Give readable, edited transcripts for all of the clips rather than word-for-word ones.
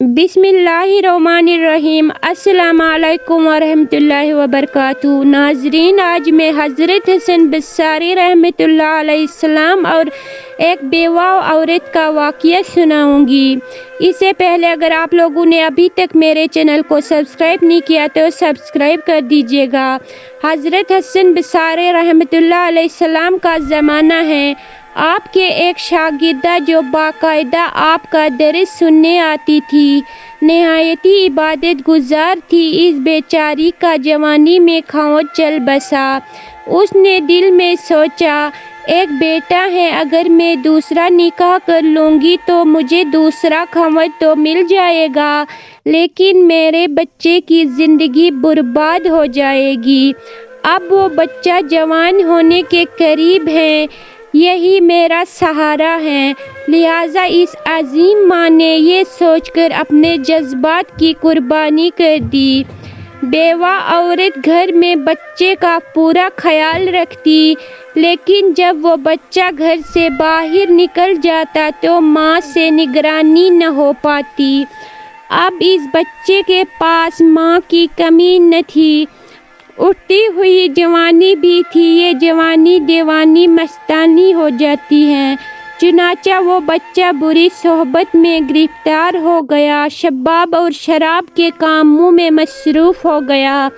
बिस्मिल्लाहिर्रहमानिर्रहीम। अस्सलामु अलैकुम वरहमतुल्लाहि वबरकातुहू। नाज़रीन, आज मैं हज़रत हसन बसारी रहमतुल्लाह अलैहिस्सलाम और एक बेवा औरत का वाक़या सुनाऊंगी। इससे पहले अगर आप लोगों ने अभी तक मेरे चैनल को सब्सक्राइब नहीं किया तो सब्सक्राइब कर दीजिएगा। हज़रत हसन बसारी रहमतुल्लाह अलैहिस्सलाम का ज़माना है। आपके एक शागिर्दा जो बाकायदा आपका दर्स सुनने आती थी, नहायती इबादत गुजार थी, इस बेचारी का जवानी में खौफ चल बसा। उसने दिल में सोचा, एक बेटा है, अगर मैं दूसरा निकाह कर लूँगी तो मुझे दूसरा खंवत तो मिल जाएगा, लेकिन मेरे बच्चे की ज़िंदगी बर्बाद हो जाएगी। अब वो बच्चा जवान होने के करीब है, यही मेरा सहारा है। लिहाजा इस अजीम माँ ने ये सोचकर अपने जज्बात की कुर्बानी कर दी। बेवा औरत घर में बच्चे का पूरा ख्याल रखती, लेकिन जब वो बच्चा घर से बाहर निकल जाता तो माँ से निगरानी न हो पाती। अब इस बच्चे के पास माँ की कमी न थी। उठती हुई जवानी भी थी, ये जवानी दीवानी मस्तानी हो जाती है। चुनाचा वो बच्चा बुरी सोहबत में गिरफ्तार हो गया, शबाब और शराब के कामों में मसरूफ़ हो गया।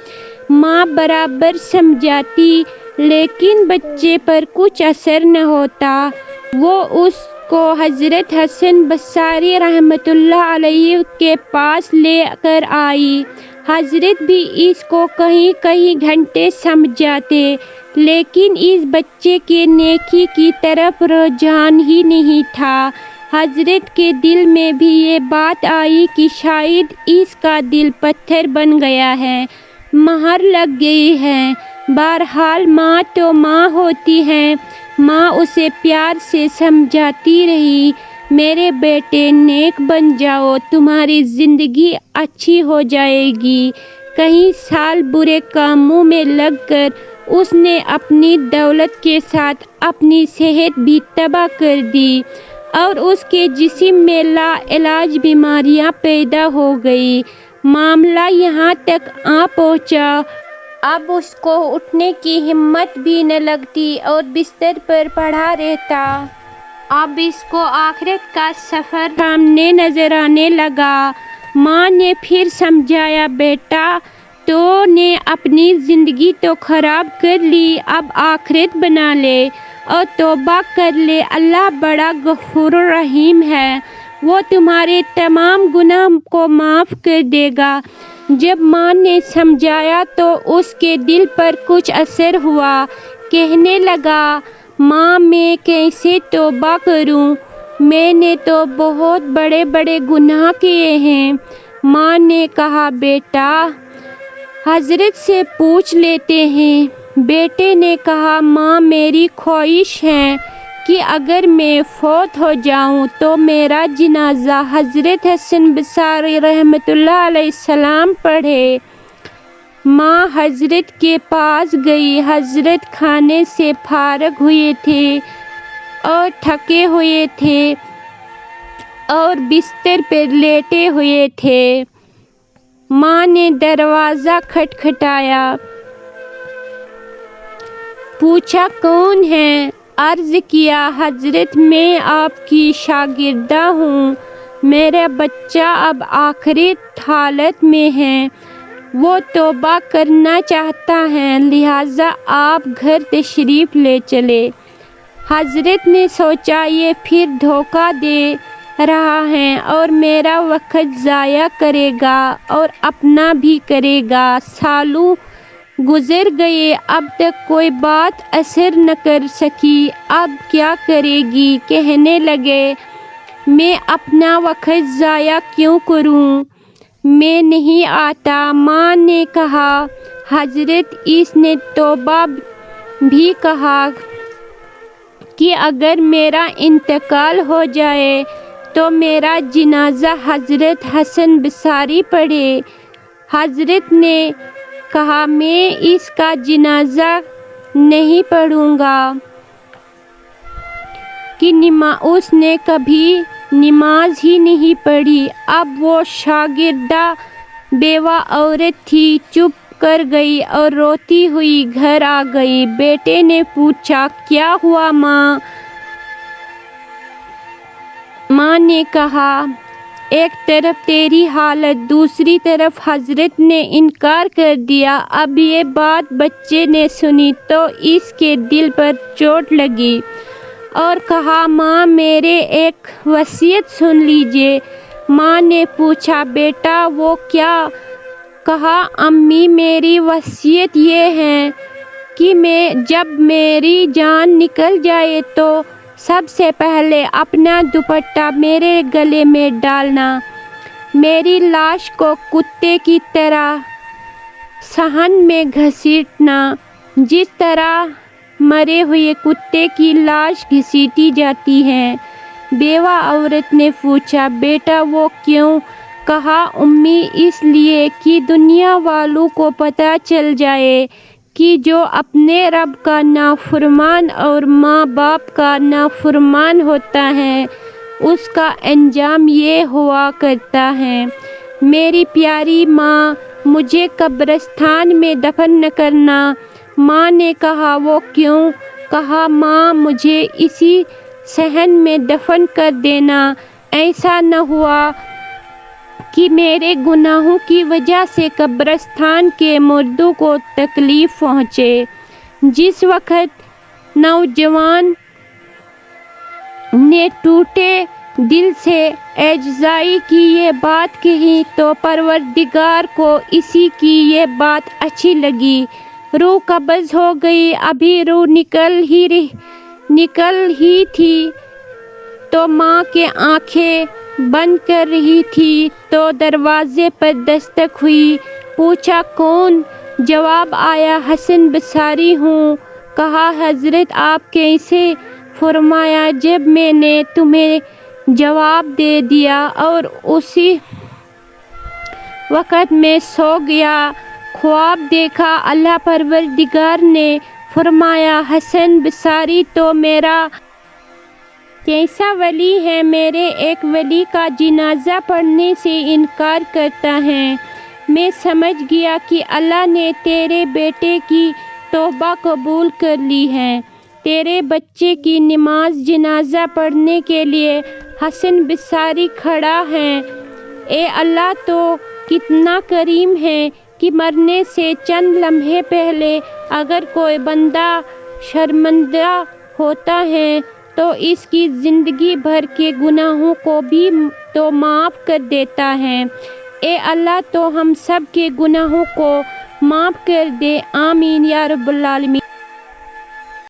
माँ बराबर समझाती, लेकिन बच्चे पर कुछ असर न होता। वो उसको हज़रत हसन बसारी रहमतुल्लाह अलैहि के पास लेकर आई। हज़रत भी इसको कहीं कहीं घंटे समझाते, लेकिन इस बच्चे के नेकी की तरफ रुझान ही नहीं था। हज़रत के दिल में भी ये बात आई कि शायद इसका दिल पत्थर बन गया है, महर लग गई है। बहरहाल माँ तो माँ होती है। माँ उसे प्यार से समझाती रही, मेरे बेटे नेक बन जाओ, तुम्हारी ज़िंदगी अच्छी हो जाएगी। कई साल बुरे कामों में लगकर उसने अपनी दौलत के साथ अपनी सेहत भी तबाह कर दी और उसके जिस्म में लाइलाज बीमारियां पैदा हो गई। मामला यहाँ तक आ पहुँचा, अब उसको उठने की हिम्मत भी न लगती और बिस्तर पर पड़ा रहता। अब इसको आखिरत का सफ़र सामने नजर आने लगा। माँ ने फिर समझाया, बेटा तो ने अपनी ज़िंदगी तो ख़राब कर ली, अब आखिरत बना ले और तौबा कर ले। अल्लाह बड़ा गफूर रहीम है, वो तुम्हारे तमाम गुनाह को माफ़ कर देगा। जब माँ ने समझाया तो उसके दिल पर कुछ असर हुआ। कहने लगा, माँ मैं कैसे तौबा करूँ, मैंने तो बहुत बड़े बड़े गुनाह किए हैं। माँ ने कहा, बेटा हज़रत से पूछ लेते हैं। बेटे ने कहा, माँ मेरी ख्वाहिश है कि अगर मैं फौत हो जाऊँ तो मेरा जनाजा हज़रत हसन बसारी रहमतुल्लाह अलैहिस्सलाम पढ़े। माँ हज़रत के पास गई। हज़रत खाने से फारग हुए थे और थके हुए थे और बिस्तर पर लेटे हुए थे। माँ ने दरवाज़ा खटखटाया, पूछा कौन है? अर्ज़ किया, हज़रत मैं आपकी शागिर्दा हूँ, मेरा बच्चा अब आखिरी हालत में है, वो तौबा करना चाहता है, लिहाजा आप घर तशरीफ़ ले चले। हज़रत ने सोचा, ये फिर धोखा दे रहा है और मेरा वक्त ज़ाया करेगा और अपना भी करेगा। सालों गुज़र गए, अब तक कोई बात असर न कर सकी, अब क्या करेगी? कहने लगे, मैं अपना वक्त ज़ाया क्यों करूं, मैं नहीं आता। माँ ने कहा, हज़रत इसने तौबा भी कहा कि अगर मेरा इंतकाल हो जाए तो मेरा जनाजा हज़रत हसन बसारी पढ़े। हज़रत ने कहा, मैं इसका जनाजा नहीं पढ़ूँगा कि उसने कभी نماز ہی نہیں پڑھی۔ اب وہ شاگردہ بیوہ عورت تھی، چپ کر گئی اور روتی ہوئی گھر آ گئی۔ بیٹے نے پوچھا، کیا ہوا ماں؟ ماں نے کہا، ایک طرف تیری حالت، دوسری طرف حضرت نے انکار کر دیا۔ اب یہ بات بچے نے سنی تو اس کے دل پر چوٹ لگی اور کہا، ماں میرے ایک وصیت سن لیجیے۔ ماں نے پوچھا، بیٹا وہ کیا؟ کہا، امی میری وصیت یہ ہے کہ جب میری جان نکل جائے تو سب سے پہلے اپنا دوپٹہ میرے گلے میں ڈالنا، میری لاش کو کتے کی طرح صحن میں گھسیٹنا، جس طرح مرے ہوئے کتے کی لاش گھسیٹی جاتی ہے۔ بیوہ عورت نے پوچھا، بیٹا وہ کیوں؟ کہا، امی اس لیے کہ دنیا والوں کو پتہ چل جائے کہ جو اپنے رب کا نافرمان اور ماں باپ کا نافرمان ہوتا ہے اس کا انجام یہ ہوا کرتا ہے۔ میری پیاری ماں، مجھے قبرستان میں دفن نہ کرنا۔ ماں نے کہا، وہ کیوں؟ کہا، ماں مجھے اسی صحن میں دفن کر دینا، ایسا نہ ہوا کہ میرے گناہوں کی وجہ سے قبرستان کے مردوں کو تکلیف پہنچے۔ جس وقت نوجوان نے ٹوٹے دل سے اعزائی کی یہ بات کہی تو پروردگار کو اسی کی یہ بات اچھی لگی، روح قبض ہو گئی۔ ابھی روح نکل ہی تھی تو ماں کی آنکھیں بند کر رہی تھی تو دروازے پر دستک ہوئی۔ پوچھا، کون؟ جواب آیا، حسن بصری ہوں۔ کہا، حضرت آپ کیسے؟ فرمایا، جب میں نے تمہیں جواب دے دیا اور اسی وقت میں سو گیا، خواب دیکھا۔ اللہ پروردگار نے فرمایا، حسن بصری تو میرا کیسا ولی ہے، میرے ایک ولی کا جنازہ پڑھنے سے انکار کرتا ہے۔ میں سمجھ گیا کہ اللہ نے تیرے بیٹے کی توبہ قبول کر لی ہے۔ تیرے بچے کی نماز جنازہ پڑھنے کے لیے حسن بصری کھڑا ہے۔ اے اللہ تو کتنا کریم ہے کہ مرنے سے چند لمحے پہلے اگر کوئی بندہ شرمندہ ہوتا ہے تو اس کی زندگی بھر کے گناہوں کو بھی تو معاف کر دیتا ہے۔ اے اللہ تو ہم سب کے گناہوں کو معاف کر دے، آمین یا رب العالمین۔